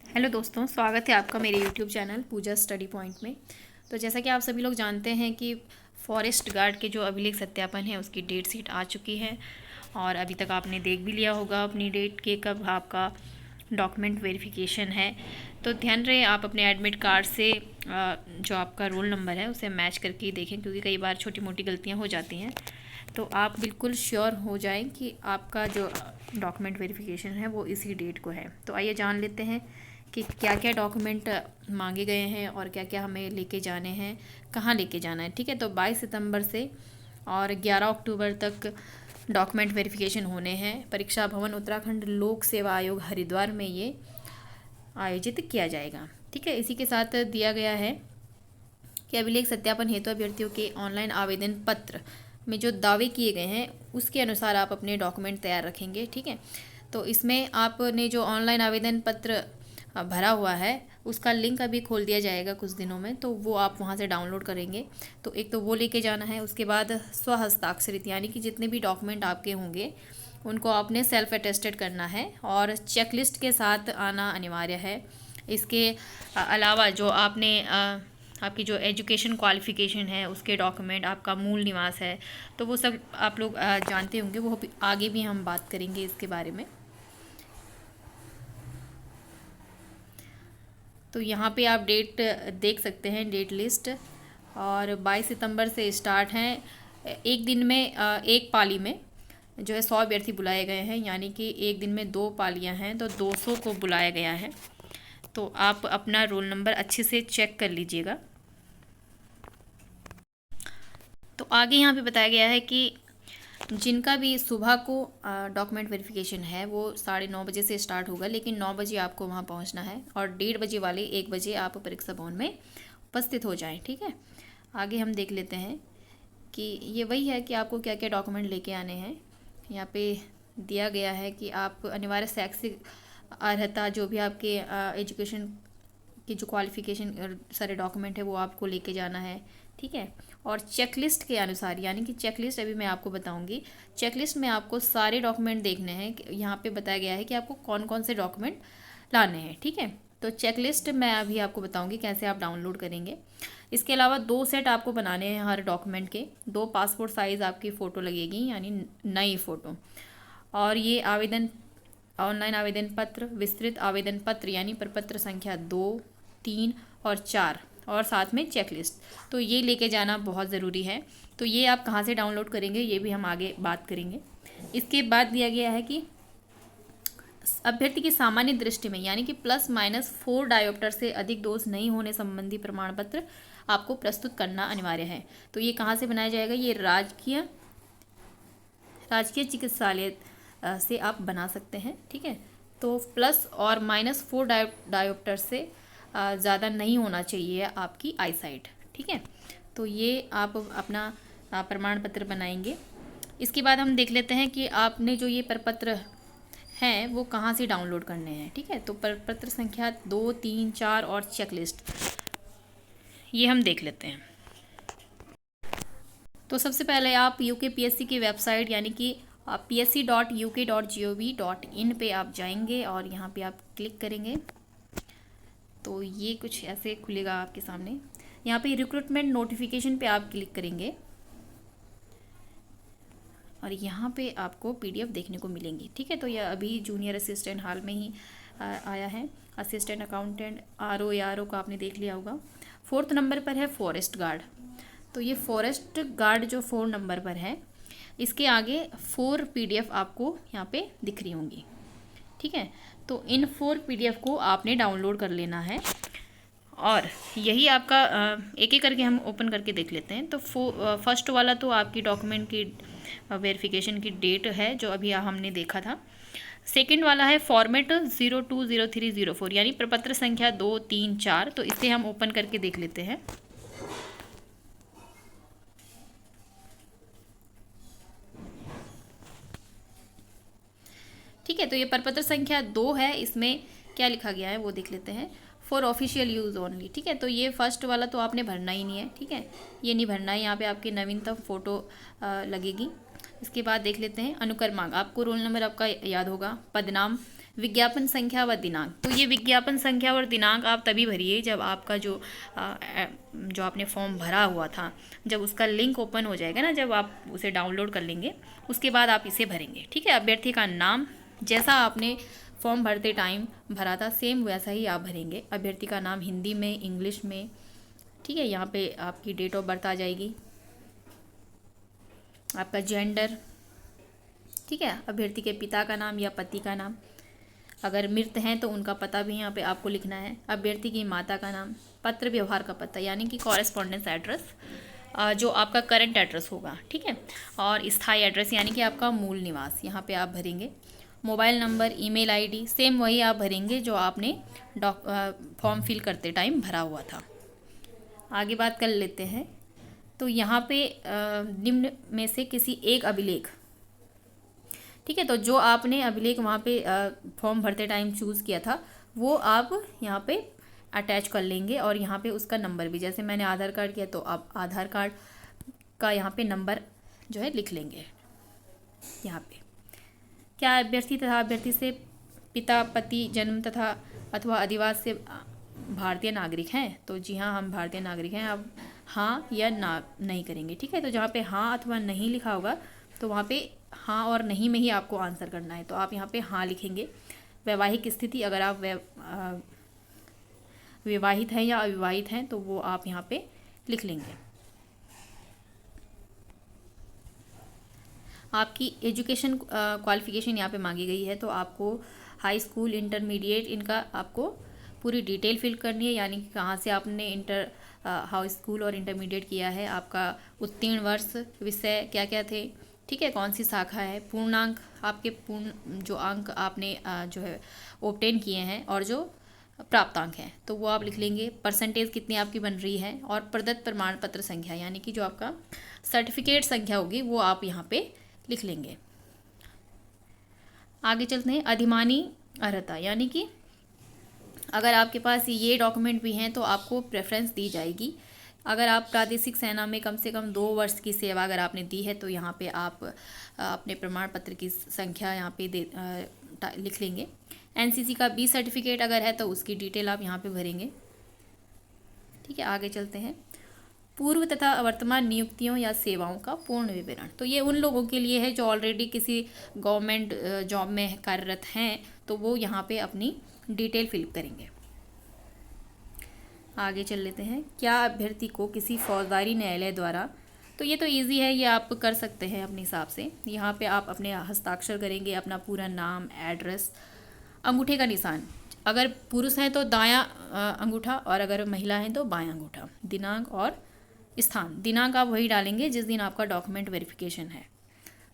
Hello दोस्तों, स्वागत है आपका मेरे यूट्यूब चैनल पूजा स्टडी पॉइंट में। तो जैसा कि आप सभी लोग जानते हैं कि फॉरेस्ट गार्ड के जो अभिलेख सत्यापन है उसकी डेट शीट आ चुकी है और अभी तक आपने देख भी लिया होगा अपनी डेट के कब आपका डॉक्यूमेंट वेरिफिकेशन है। तो ध्यान रहे आप अपने एडमिट कार्ड से जो आपका रोल नंबर है उसे मैच करके ही देखें, क्योंकि कई बार छोटी मोटी गलतियाँ हो जाती हैं। तो आप बिल्कुल श्योर हो जाएं कि आपका जो डॉक्यूमेंट वेरिफिकेशन है वो इसी डेट को है। तो आइए जान लेते हैं कि क्या क्या डॉक्यूमेंट मांगे गए हैं और क्या क्या हमें लेके जाने हैं, कहाँ लेके जाना है। ठीक है, तो 22 सितंबर से और 11 अक्टूबर तक डॉक्यूमेंट वेरिफिकेशन होने हैं। परीक्षा भवन उत्तराखंड लोक सेवा आयोग हरिद्वार में ये आयोजित किया जाएगा। ठीक है, इसी के साथ दिया गया है कि अभिलेख सत्यापन हेतु अभ्यर्थियों के ऑनलाइन आवेदन पत्र में जो दावे किए गए हैं उसके अनुसार आप अपने डॉक्यूमेंट तैयार रखेंगे। ठीक है, तो इसमें आपने जो ऑनलाइन आवेदन पत्र भरा हुआ है उसका लिंक अभी खोल दिया जाएगा कुछ दिनों में, तो वो आप वहाँ से डाउनलोड करेंगे। तो एक तो वो लेके जाना है, उसके बाद स्वहस्ताक्षरित यानी कि जितने भी डॉक्यूमेंट आपके होंगे उनको आपने सेल्फ अटेस्टेड करना है और चेकलिस्ट के साथ आना अनिवार्य है। इसके अलावा जो आपने आपकी जो एजुकेशन क्वालिफ़िकेशन है उसके डॉक्यूमेंट, आपका मूल निवास है, तो वो सब आप लोग जानते होंगे, वो आगे भी हम बात करेंगे इसके बारे में। तो यहाँ पे आप डेट देख सकते हैं, डेट लिस्ट, और 22 सितंबर से स्टार्ट हैं। एक दिन में एक पाली में जो है 100 अभ्यर्थी बुलाए गए हैं, यानी कि एक दिन में 2 पालियाँ हैं तो 200 को बुलाया गया है। तो आप अपना रोल नंबर अच्छे से चेक कर लीजिएगा। तो आगे यहाँ पे बताया गया है कि जिनका भी सुबह को डॉक्यूमेंट वेरिफिकेशन है वो 9:30 बजे से स्टार्ट होगा, लेकिन 9 बजे आपको वहाँ पहुँचना है और 1:30 बजे वाले 1 बजे आप परीक्षा भवन में उपस्थित हो जाएं। ठीक है, आगे हम देख लेते हैं कि ये वही है कि आपको क्या क्या डॉक्यूमेंट लेके आने हैं। यहाँ पे दिया गया है कि आप अनिवार्य शैक्षिक अर्हता, जो भी आपके एजुकेशन की जो क्वालिफ़िकेशन सारे डॉक्यूमेंट है वो आपको लेके जाना है। ठीक है, और चेकलिस्ट के अनुसार, यानी कि चेकलिस्ट अभी मैं आपको बताऊंगी, चेकलिस्ट में आपको सारे डॉक्यूमेंट देखने हैं। यहाँ पे बताया गया है कि आपको कौन कौन से डॉक्यूमेंट लाने हैं। ठीक है, तो चेकलिस्ट मैं अभी आपको बताऊंगी कैसे आप डाउनलोड करेंगे। इसके अलावा 2 सेट आपको बनाने हैं हर डॉक्यूमेंट के। 2 पासपोर्ट साइज़ आपकी फ़ोटो लगेगी, यानी नई फ़ोटो। और ये आवेदन, ऑनलाइन आवेदन पत्र, विस्तृत आवेदन पत्र यानी प्रपत्र संख्या 2, 3 और 4, और साथ में चेकलिस्ट, तो ये लेके जाना बहुत ज़रूरी है। तो ये आप कहाँ से डाउनलोड करेंगे ये भी हम आगे बात करेंगे। इसके बाद दिया गया है कि अभ्यर्थी की सामान्य दृष्टि में यानी कि ±4 डायोप्टर से अधिक डोज नहीं होने संबंधी प्रमाण पत्र आपको प्रस्तुत करना अनिवार्य है। तो ये कहाँ से बनाया जाएगा? ये राजकीय चिकित्सालय से आप बना सकते हैं। ठीक है, तो प्लस और -4 डायोप्टर से ज़्यादा नहीं होना चाहिए आपकी आई साइट। ठीक है, तो ये आप अपना प्रमाण पत्र बनाएंगे। इसके बाद हम देख लेते हैं कि आपने जो ये प्रपत्र हैं वो कहाँ से डाउनलोड करने हैं। ठीक है, तो प्रपत्र संख्या 2, 3, 4 और चेकलिस्ट ये हम देख लेते हैं। तो सबसे पहले आप UKPSC की वेबसाइट यानी कि psc.uk.gov.in पे आप जाएंगे और यहाँ पे आप क्लिक करेंगे तो ये कुछ ऐसे खुलेगा आपके सामने। यहाँ पे रिक्रूटमेंट नोटिफिकेशन पे आप क्लिक करेंगे और यहाँ पे आपको PDF देखने को मिलेंगी। ठीक है, तो यह अभी जूनियर असिस्टेंट हाल में ही आया है। असिस्टेंट अकाउंटेंट RO या RO का आपने देख लिया होगा। 4th नंबर पर है फॉरेस्ट गार्ड। तो ये फॉरेस्ट गार्ड जो 4 नंबर पर है, इसके आगे 4 PDF आपको यहाँ पे दिख रही होंगी। ठीक है, तो इन 4 PDF को आपने डाउनलोड कर लेना है और यही आपका एक एक करके हम ओपन करके देख लेते हैं। तो फर्स्ट वाला तो आपकी डॉक्यूमेंट की वेरिफिकेशन की डेट है जो अभी हमने देखा था। सेकंड वाला है फॉर्मेट 020304 यानी प्रपत्र संख्या 2, 3, 4। तो इसे हम ओपन करके देख लेते हैं। ठीक है, तो ये प्रपत्र संख्या 2 है, इसमें क्या लिखा गया है वो देख लेते हैं। For official use only. ठीक है, तो ये फर्स्ट वाला तो आपने भरना ही नहीं है। ठीक है, ये नहीं भरना है। यहाँ पे आपकी नवीनतम फ़ोटो लगेगी। इसके बाद देख लेते हैं अनुक्रमांक। आपको रोल नंबर आपका याद होगा, पदनाम विज्ञापन संख्या व दिनांक। तो ये विज्ञापन संख्या और दिनांक आप तभी भरिए जब आपका जो आपने फॉर्म भरा हुआ था, जब उसका लिंक ओपन हो जाएगा ना, जब आप उसे डाउनलोड कर लेंगे उसके बाद आप इसे भरेंगे। ठीक है, अभ्यर्थी का नाम जैसा आपने फॉर्म भरते टाइम भरा था सेम वैसा ही आप भरेंगे। अभ्यर्थी का नाम हिंदी में, इंग्लिश में। ठीक है, यहाँ पे आपकी डेट ऑफ बर्थ आ जाएगी, आपका जेंडर। ठीक है, अभ्यर्थी के पिता का नाम या पति का नाम, अगर मृत हैं तो उनका पता भी यहाँ पे आपको लिखना है। अभ्यर्थी की माता का नाम, पत्र व्यवहार का पता यानी कि कॉरेस्पॉन्डेंस एड्रेस, जो आपका करंट एड्रेस होगा। ठीक है, और स्थायी एड्रेस यानी कि आपका मूल निवास यहाँ पे आप भरेंगे। Mobile number, email ID same वही आप भरेंगे जो आपने फॉर्म फिल करते टाइम भरा हुआ था। आगे बात कर लेते हैं। तो यहाँ पे निम्न में से किसी एक अभिलेख, ठीक है, तो जो आपने अभिलेख वहाँ पे फॉर्म भरते टाइम चूज़ किया था वो आप यहाँ पे अटैच कर लेंगे, और यहाँ पे उसका नंबर भी, जैसे मैंने आधार कार्ड किया तो आप आधार कार्ड का यहाँ पे नंबर जो है लिख लेंगे यहाँ पे। क्या अभ्यर्थी तथा अभ्यर्थी से पिता, पति, जन्म तथा अथवा अधिवास से भारतीय नागरिक हैं? तो जी हाँ, हम भारतीय नागरिक हैं। अब हाँ या ना नहीं करेंगे। ठीक है, तो जहाँ पे हाँ अथवा नहीं लिखा होगा तो वहाँ पे हाँ और नहीं में ही आपको आंसर करना है, तो आप यहाँ पे हाँ लिखेंगे। वैवाहिक स्थिति, अगर आप विवाहित हैं या अविवाहित हैं तो वो आप यहाँ पे लिख लेंगे। आपकी एजुकेशन क्वालिफिकेशन यहाँ पे मांगी गई है, तो आपको हाई स्कूल, इंटरमीडिएट, इनका आपको पूरी डिटेल फिल करनी है, यानी कि कहाँ से आपने हाई स्कूल और इंटरमीडिएट किया है, आपका उत्तीर्ण वर्ष, विषय क्या क्या थे, ठीक है, कौन सी शाखा है, पूर्णांक, आपके पूर्ण जो अंक आपने जो है ऑब्टेन किए हैं और जो प्राप्तांक हैं तो वो आप लिख लेंगे। परसेंटेज कितनी आपकी बन रही है, और प्रदत्त प्रमाण पत्र संख्या यानी कि जो आपका सर्टिफिकेट संख्या होगी वो आप यहाँ पे लिख लेंगे। आगे चलते हैं। अधिमानी अर्हता यानी कि अगर आपके पास ये डॉक्यूमेंट भी हैं तो आपको प्रेफरेंस दी जाएगी। अगर आप प्रादेशिक सेना में कम से कम 2 वर्ष की सेवा अगर आपने दी है तो यहाँ पे आप अपने प्रमाण पत्र की संख्या यहाँ पे लिख लेंगे। एनसीसी का बी सर्टिफिकेट अगर है तो उसकी डिटेल आप यहाँ पे भरेंगे। ठीक है, आगे चलते हैं। पूर्व तथा वर्तमान नियुक्तियों या सेवाओं का पूर्ण विवरण, तो ये उन लोगों के लिए है जो ऑलरेडी किसी गवर्नमेंट जॉब में कार्यरत हैं, तो वो यहाँ पे अपनी डिटेल फिल करेंगे। आगे चल लेते हैं। क्या अभ्यर्थी को किसी फौजदारी न्यायालय द्वारा, तो ये तो इजी है, ये आप कर सकते हैं अपने हिसाब से। यहाँ पे आप अपने हस्ताक्षर करेंगे, अपना पूरा नाम, एड्रेस, अंगूठे का निशान, अगर पुरुष हैं तो दायां अंगूठा और अगर महिला हैं तो बायां अंगूठा, दिनांक और स्थान। दिनांक आप वही डालेंगे जिस दिन आपका डॉक्यूमेंट वेरिफिकेशन है।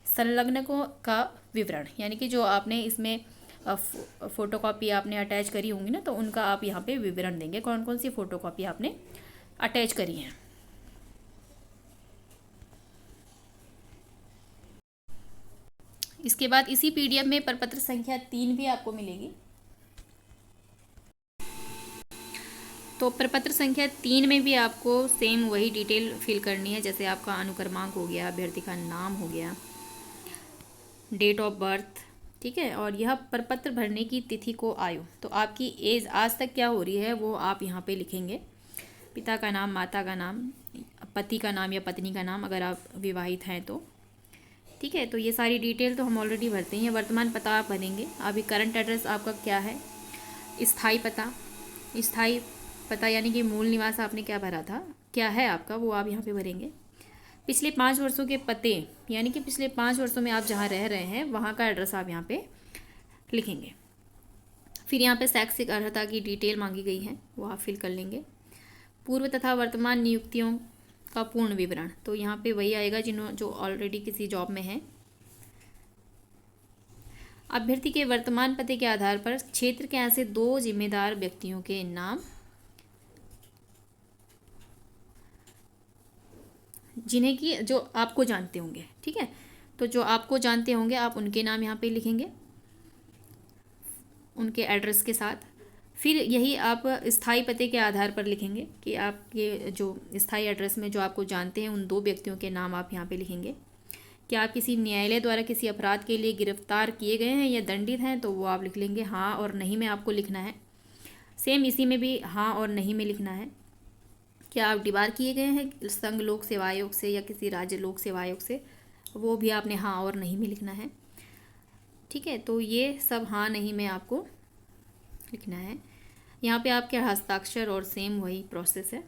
संलग्नकों का विवरण यानी कि जो आपने इसमें फ़ोटोकॉपी आपने अटैच करी होंगी ना, तो उनका आप यहाँ पे विवरण देंगे, कौन कौन सी फ़ोटोकॉपी आपने अटैच करी हैं। इसके बाद इसी पीडीएफ में प्रपत्र संख्या 3 भी आपको मिलेगी। तो प्रपत्र संख्या 3 में भी आपको सेम वही डिटेल फिल करनी है, जैसे आपका अनुक्रमांक हो गया, अभ्यर्थी का नाम हो गया, डेट ऑफ बर्थ, ठीक है, और यह प्रपत्र भरने की तिथि को आयु, तो आपकी एज आज तक क्या हो रही है वो आप यहाँ पे लिखेंगे। पिता का नाम, माता का नाम, पति का नाम या पत्नी का नाम अगर आप विवाहित हैं तो, ठीक है। तो ये सारी डिटेल तो हम ऑलरेडी भरते हैं। वर्तमान पता आप भरेंगे। अभी करंट एड्रेस आपका क्या है, स्थाई पता यानी कि मूल निवास आपने क्या भरा था, क्या है आपका, वो आप यहाँ पे भरेंगे। पिछले 5 वर्षों के पते यानी कि पिछले 5 वर्षों में आप जहाँ रह रहे हैं वहाँ का एड्रेस आप यहाँ पे लिखेंगे। फिर यहाँ पे शैक्षिक अर्हता की डिटेल मांगी गई है, वो आप फिल कर लेंगे। पूर्व तथा वर्तमान नियुक्तियों का पूर्ण विवरण, तो यहाँ पे वही आएगा जो ऑलरेडी किसी जॉब में है। अभ्यर्थी के वर्तमान पते के आधार पर क्षेत्र के ऐसे 2 जिम्मेदार व्यक्तियों के नाम जिन्हें कि जो आपको जानते होंगे, ठीक है, तो जो आपको जानते होंगे आप उनके नाम यहाँ पे लिखेंगे उनके एड्रेस के साथ। फिर यही आप स्थायी पते के आधार पर लिखेंगे कि आपके जो स्थायी एड्रेस में जो आपको जानते हैं उन 2 व्यक्तियों के नाम आप यहाँ पे लिखेंगे। क्या आप किसी न्यायालय द्वारा किसी अपराध के लिए गिरफ्तार किए गए हैं या दंडित हैं, तो वो आप लिख लेंगे हाँ और नहीं में आपको लिखना है। सेम इसी में भी हाँ और नहीं में लिखना है। क्या आप डिबार किए गए हैं संघ लोक सेवा आयोग से या किसी राज्य लोक सेवा आयोग से, वो भी आपने हाँ और नहीं में लिखना है। ठीक है, तो ये सब हाँ नहीं में आपको लिखना है। यहाँ पे आपके हस्ताक्षर और सेम वही प्रोसेस है।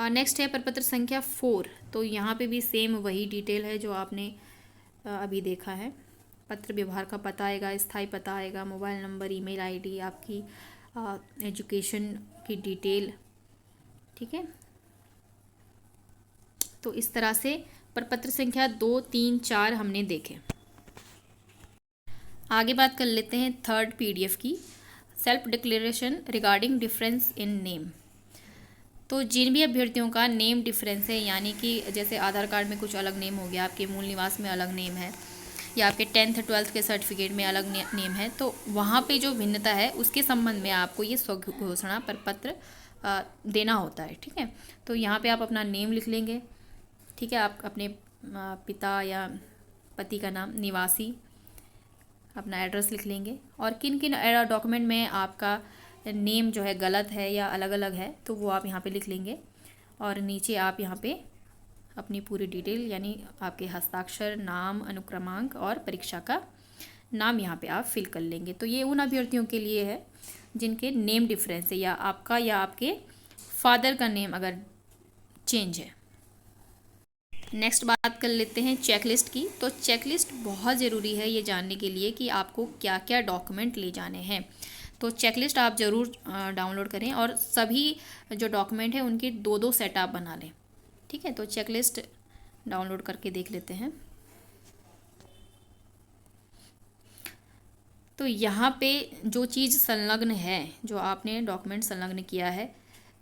नेक्स्ट है प्रपत्र संख्या 4। तो यहाँ पे भी सेम वही डिटेल है जो आपने अभी देखा है। पत्र व्यवहार का पता आएगा, स्थायी पता आएगा, मोबाइल नंबर, ईमेल आईडी, आपकी एजुकेशन की डिटेल। ठीक है, तो इस तरह से प्रपत्र संख्या 2, 3, 4 हमने देखे। आगे बात कर लेते हैं थर्ड पीडीएफ की, self declaration regarding difference in name. तो जिन भी अभ्यर्थियों का नेम डिफरेंस है, यानी कि जैसे आधार कार्ड में कुछ अलग नेम हो गया, आपके मूल निवास में अलग नेम है, या आपके 10th 12th के सर्टिफिकेट में अलग नेम है, तो वहाँ पे जो भिन्नता है उसके संबंध में आपको ये स्वघोषणा प्रपत्र देना होता है। ठीक है, तो यहाँ पे आप अपना नेम लिख लेंगे। ठीक है, आप अपने पिता या पति का नाम, निवासी, अपना एड्रेस लिख लेंगे, और किन किन डॉक्यूमेंट में आपका नेम जो है गलत है या अलग अलग है तो वो आप यहाँ पे लिख लेंगे। और नीचे आप यहाँ पे अपनी पूरी डिटेल, यानी आपके हस्ताक्षर, नाम, अनुक्रमांक और परीक्षा का नाम यहाँ पे आप फिल कर लेंगे। तो ये उन अभ्यर्थियों के लिए है जिनके नेम डिफरेंस है, या आपका या आपके फादर का नेम अगर चेंज है। नेक्स्ट बात कर लेते हैं चेकलिस्ट की। तो चेकलिस्ट बहुत ज़रूरी है ये जानने के लिए कि आपको क्या क्या डॉक्यूमेंट ले जाने हैं। तो चेकलिस्ट आप ज़रूर डाउनलोड करें, और सभी जो डॉक्यूमेंट हैं उनके 2-2 सेट आप बना लें। ठीक है, तो चेकलिस्ट डाउनलोड करके देख लेते हैं। तो यहाँ पे जो चीज़ संलग्न है, जो आपने डॉक्यूमेंट संलग्न किया है,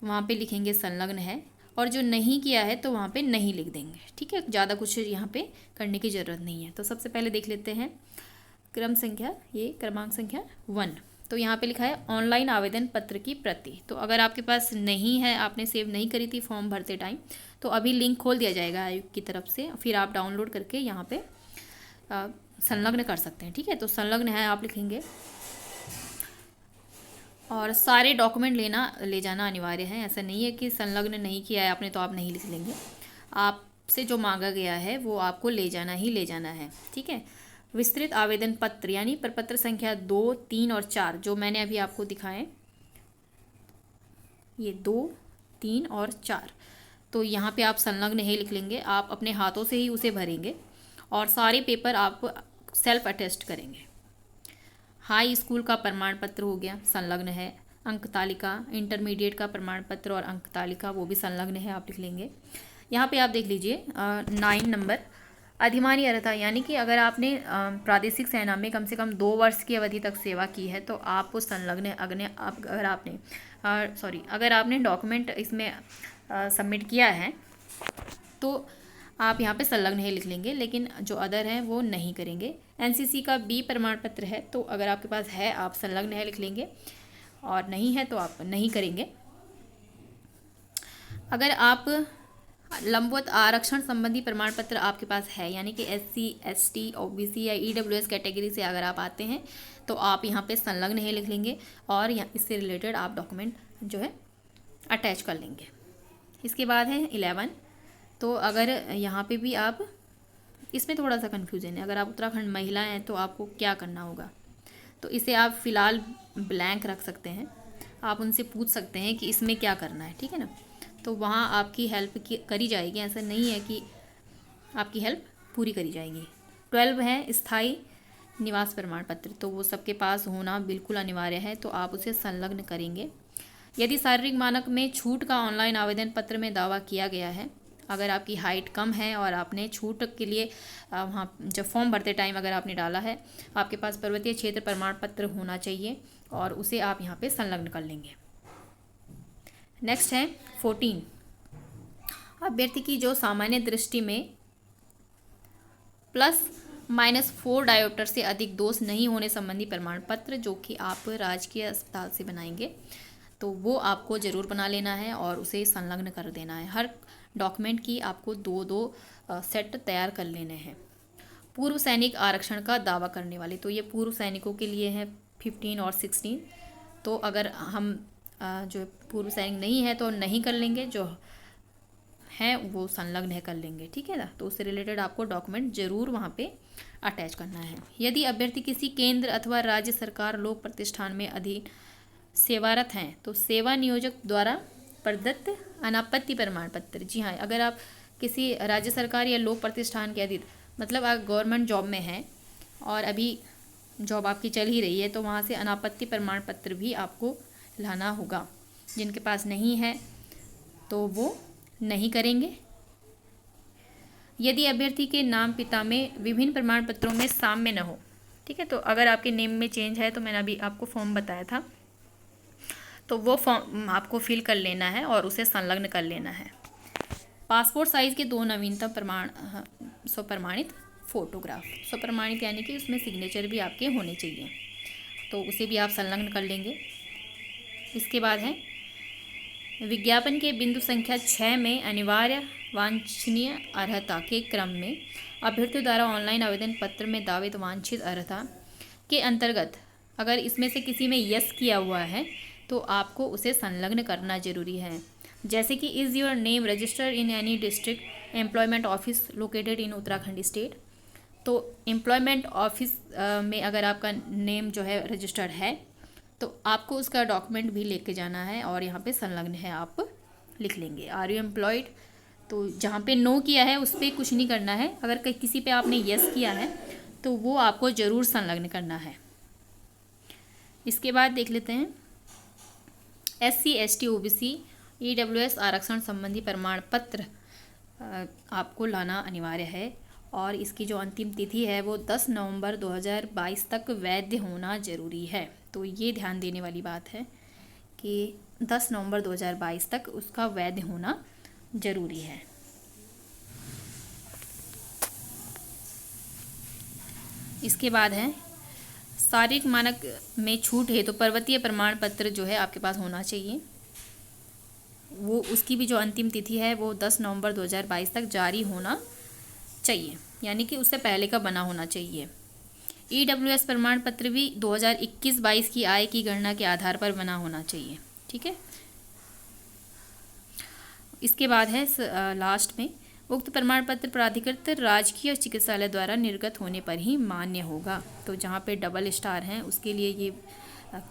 वहाँ पे लिखेंगे संलग्न है, और जो नहीं किया है तो वहाँ पे नहीं लिख देंगे। ठीक है, ज़्यादा कुछ यहाँ पे करने की ज़रूरत नहीं है। तो सबसे पहले देख लेते हैं क्रमांक संख्या 1। तो यहाँ पे लिखा है ऑनलाइन आवेदन पत्र की प्रति। तो अगर आपके पास नहीं है, आपने सेव नहीं करी थी फॉर्म भरते टाइम, तो अभी लिंक खोल दिया जाएगा आयोग की तरफ से, फिर आप डाउनलोड करके यहाँ पे संलग्न कर सकते हैं। ठीक है, तो संलग्न है आप लिखेंगे, और सारे डॉक्यूमेंट ले जाना अनिवार्य है। ऐसा नहीं है कि संलग्न नहीं किया है आपने तो आप नहीं लिख लेंगे। आपसे जो मांगा गया है वो आपको ले जाना ही ले जाना है। ठीक है, विस्तृत आवेदन पत्र यानी प्रपत्र संख्या 2, 3 और 4 जो मैंने अभी आपको दिखाए, ये 2, 3 और 4, तो यहाँ पे आप संलग्न है लिख लेंगे। आप अपने हाथों से ही उसे भरेंगे, और सारे पेपर आप सेल्फ अटेस्ट करेंगे। हाई स्कूल का प्रमाण पत्र हो गया, संलग्न है। अंक तालिका, इंटरमीडिएट का प्रमाण पत्र और अंक तालिका, वो भी संलग्न है, आप लिख लेंगे। यहाँ पे आप देख लीजिए 9 नंबर, अधिमानी अर्हता, यानी कि अगर आपने प्रादेशिक सेना में कम से कम 2 वर्ष की अवधि तक सेवा की है तो आपको संलग्न अगर आपने डॉक्यूमेंट इसमें सबमिट किया है तो आप यहाँ पे संलग्न है लिख लेंगे, लेकिन जो अदर हैं वो नहीं करेंगे। एनसीसी का बी प्रमाण पत्र है, तो अगर आपके पास है आप संलग्न है लिख लेंगे, और नहीं है तो आप नहीं करेंगे। अगर आप लंबवत आरक्षण संबंधी प्रमाण पत्र आपके पास है, यानी कि SC, ST, OBC या EWS कैटेगरी से अगर आप आते हैं तो आप यहाँ पे संलग्न है लिख लेंगे, और यहाँ इससे रिलेटेड आप डॉक्यूमेंट जो है अटैच कर लेंगे। इसके बाद है 11। तो अगर यहाँ पे भी आप, इसमें थोड़ा सा कन्फ्यूजन है, अगर आप उत्तराखंड महिला हैं तो आपको क्या करना होगा, तो इसे आप फ़िलहाल ब्लैंक रख सकते हैं। आप उनसे पूछ सकते हैं कि इसमें क्या करना है, ठीक है ना, तो वहाँ आपकी हेल्प करी जाएगी। ऐसा नहीं है कि आपकी हेल्प पूरी करी जाएगी। 12 है स्थायी निवास प्रमाण पत्र, तो वो सबके पास होना बिल्कुल अनिवार्य है, तो आप उसे संलग्न करेंगे। यदि शारीरिक मानक में छूट का ऑनलाइन आवेदन पत्र में दावा किया गया है, अगर आपकी हाइट कम है और आपने छूट के लिए वहाँ जब फॉर्म भरते टाइम अगर आपने डाला है, आपके पास पर्वतीय क्षेत्र प्रमाण पत्र होना चाहिए, और उसे आप यहाँ पे संलग्न कर लेंगे। नेक्स्ट है 14, अभ्यर्थी की जो सामान्य दृष्टि में +-4 डायोप्टर से अधिक दोष नहीं होने संबंधी प्रमाण पत्र, जो कि आप राजकीय अस्पताल से बनाएंगे। तो वो आपको ज़रूर बना लेना है और उसे संलग्न कर देना है। हर डॉक्यूमेंट की आपको दो दो सेट तैयार कर लेने हैं। पूर्व सैनिक आरक्षण का दावा करने वाले, तो ये पूर्व सैनिकों के लिए है 15 और 16। तो अगर हम जो पूर्व सैनिक नहीं है तो नहीं कर लेंगे, जो है वो संलग्न है कर लेंगे, ठीक है ना। तो उससे रिलेटेड आपको डॉक्यूमेंट जरूर वहाँ पे अटैच करना है। यदि अभ्यर्थी किसी केंद्र अथवा राज्य सरकार लोक प्रतिष्ठान में अधीन सेवारत हैं तो सेवा नियोजक द्वारा प्रदत्त अनापत्ति प्रमाण पत्र, जी हाँ, अगर आप किसी राज्य सरकार या लोक प्रतिष्ठान के अधीन, मतलब आप गवर्नमेंट जॉब में हैं और अभी जॉब आपकी चल ही रही है, तो वहाँ से अनापत्ति प्रमाण पत्र भी आपको लाना होगा। जिनके पास नहीं है तो वो नहीं करेंगे। यदि अभ्यर्थी के नाम पिता में विभिन्न प्रमाण पत्रों में साम्य न हो, ठीक है, तो अगर आपके नेम में चेंज है, तो मैंने अभी आपको फॉर्म बताया था, तो वो फॉर्म आपको फिल कर लेना है और उसे संलग्न कर लेना है। पासपोर्ट साइज़ के 2 नवीनतम स्वप्रमाणित फोटोग्राफ, स्वप्रमाणित यानी कि उसमें सिग्नेचर भी आपके होने चाहिए, तो उसे भी आप संलग्न कर लेंगे। इसके बाद है विज्ञापन के बिंदु संख्या 6 में अनिवार्य वांछनीय अर्हता के क्रम में अभ्यर्थियों द्वारा ऑनलाइन आवेदन पत्र में दावित वांछित अर्हता के अंतर्गत अगर इसमें से किसी में यस किया हुआ है तो आपको उसे संलग्न करना जरूरी है। जैसे कि is your name registered in any district employment office located in Uttarakhand state, तो एम्प्लॉयमेंट ऑफिस में अगर आपका नेम जो है रजिस्टर्ड है तो आपको उसका डॉक्यूमेंट भी लेके जाना है और यहाँ पे संलग्न है आप लिख लेंगे। आर यू एम्प्लॉयड, तो जहाँ पे नो किया है उस पर कुछ नहीं करना है, अगर किसी पे आपने यस किया है तो वो आपको ज़रूर संलग्न करना है। इसके बाद देख लेते हैं SC ST OBC EWS आरक्षण संबंधी प्रमाण पत्र आपको लाना अनिवार्य है और इसकी जो अंतिम तिथि है वो 10 नवंबर 2022 तक वैध होना ज़रूरी है। तो ये ध्यान देने वाली बात है कि 10 नवंबर 2022 तक उसका वैध होना ज़रूरी है। इसके बाद है शारीरिक मानक में छूट है तो पर्वतीय प्रमाण पत्र जो है आपके पास होना चाहिए, वो उसकी भी जो अंतिम तिथि है वो 10 नवंबर 2022 तक जारी होना चाहिए, यानी कि उससे पहले का बना होना चाहिए। EWS प्रमाण पत्र भी 2021-22 की आय की गणना के आधार पर बना होना चाहिए, ठीक है। इसके बाद है लास्ट में उक्त प्रमाण पत्र प्राधिकृत राजकीय चिकित्सालय द्वारा निर्गत होने पर ही मान्य होगा। तो जहाँ पे डबल स्टार हैं उसके लिए ये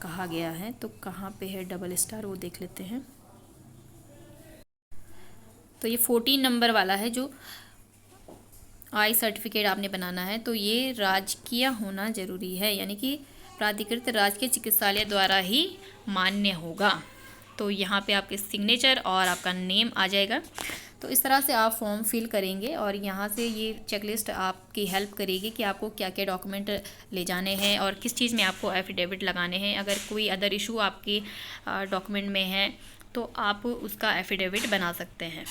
कहा गया है, तो कहाँ पे है डबल स्टार वो देख लेते हैं। तो ये 14 नंबर वाला है जो आई सर्टिफिकेट आपने बनाना है, तो ये राजकीय होना जरूरी है, यानी कि प्राधिकृत राजकीय चिकित्सालय द्वारा ही मान्य होगा। तो यहाँ पे आपके सिग्नेचर और आपका नेम आ जाएगा। तो इस तरह से आप फॉर्म फिल करेंगे और यहाँ से ये चेकलिस्ट आपकी हेल्प करेगी कि आपको क्या क्या डॉक्यूमेंट ले जाने हैं और किस चीज़ में आपको एफिडेविट लगाने हैं। अगर कोई अदर इशू आपकी डॉक्यूमेंट में है तो आप उसका एफिडेविट बना सकते हैं,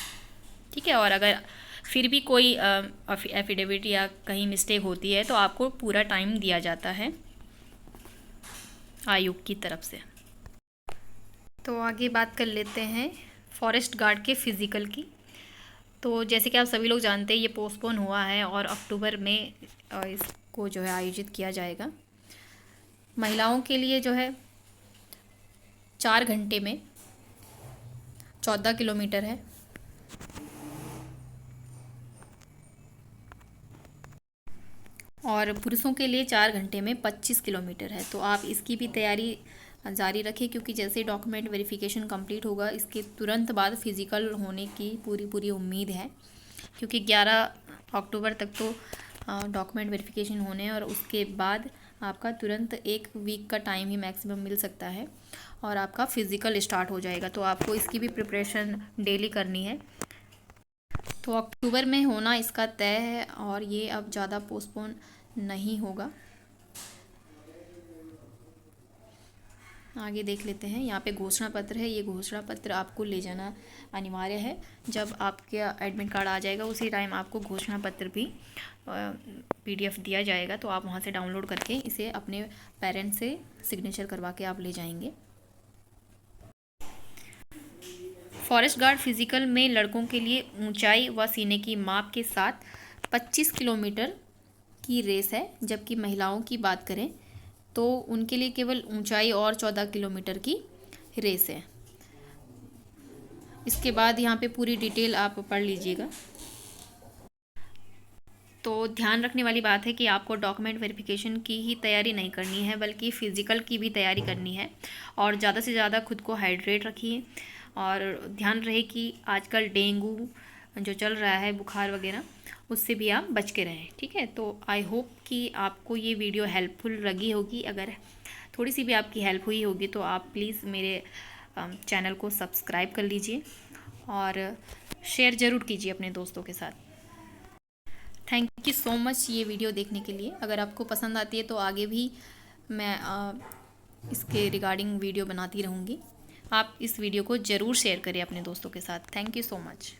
ठीक है। और अगर फिर भी कोई एफिडेविट या कहीं मिस्टेक होती है तो आपको पूरा टाइम दिया जाता है आयोग की तरफ से। तो आगे बात कर लेते हैं फॉरेस्ट गार्ड के फ़िज़िकल की। तो जैसे कि आप सभी लोग जानते हैं ये पोस्टपोन हुआ है और अक्टूबर में इसको जो है आयोजित किया जाएगा। महिलाओं के लिए जो है 4 घंटे में 14 किलोमीटर है और पुरुषों के लिए 4 घंटे में 25 किलोमीटर है। तो आप इसकी भी तैयारी जारी रखें क्योंकि जैसे डॉक्यूमेंट वेरिफिकेशन कंप्लीट होगा इसके तुरंत बाद फिज़िकल होने की पूरी उम्मीद है, क्योंकि 11 अक्टूबर तक तो डॉक्यूमेंट वेरिफिकेशन होने और उसके बाद आपका तुरंत 1 वीक का टाइम ही मैक्सिमम मिल सकता है और आपका फ़िज़िकल स्टार्ट हो जाएगा। तो आपको इसकी भी प्रिपरेशन डेली करनी है। तो अक्टूबर में होना इसका तय है और ये अब ज़्यादा पोस्टपोन नहीं होगा। आगे देख लेते हैं, यहाँ पे घोषणा पत्र है। ये घोषणा पत्र आपको ले जाना अनिवार्य है। जब आपका एडमिट कार्ड आ जाएगा उसी टाइम आपको घोषणा पत्र भी PDF दिया जाएगा, तो आप वहाँ से डाउनलोड करके इसे अपने पेरेंट्स से सिग्नेचर करवा के आप ले जाएंगे। फॉरेस्ट गार्ड फिजिकल में लड़कों के लिए ऊंचाई व सीने की माप के साथ 25 किलोमीटर की रेस है, जबकि महिलाओं की बात करें तो उनके लिए केवल ऊंचाई और 14 किलोमीटर की रेस है। इसके बाद यहाँ पे पूरी डिटेल आप पढ़ लीजिएगा। तो ध्यान रखने वाली बात है कि आपको डॉक्यूमेंट वेरिफिकेशन की ही तैयारी नहीं करनी है, बल्कि फ़िज़िकल की भी तैयारी करनी है। और ज़्यादा से ज़्यादा खुद को हाइड्रेट रखिए, और ध्यान रहे कि आजकल डेंगू जो चल रहा है, बुखार वगैरह, उससे भी आप बच के रहें। ठीक है, तो आई होप कि आपको ये वीडियो हेल्पफुल लगी होगी। अगर थोड़ी सी भी आपकी हेल्प हुई होगी तो आप प्लीज़ मेरे चैनल को सब्सक्राइब कर लीजिए और शेयर ज़रूर कीजिए अपने दोस्तों के साथ। थैंक यू सो मच ये वीडियो देखने के लिए। अगर आपको पसंद आती है तो आगे भी मैं इसके रिगार्डिंग वीडियो बनाती रहूँगी। आप इस वीडियो को ज़रूर शेयर करें अपने दोस्तों के साथ। Thank you so much.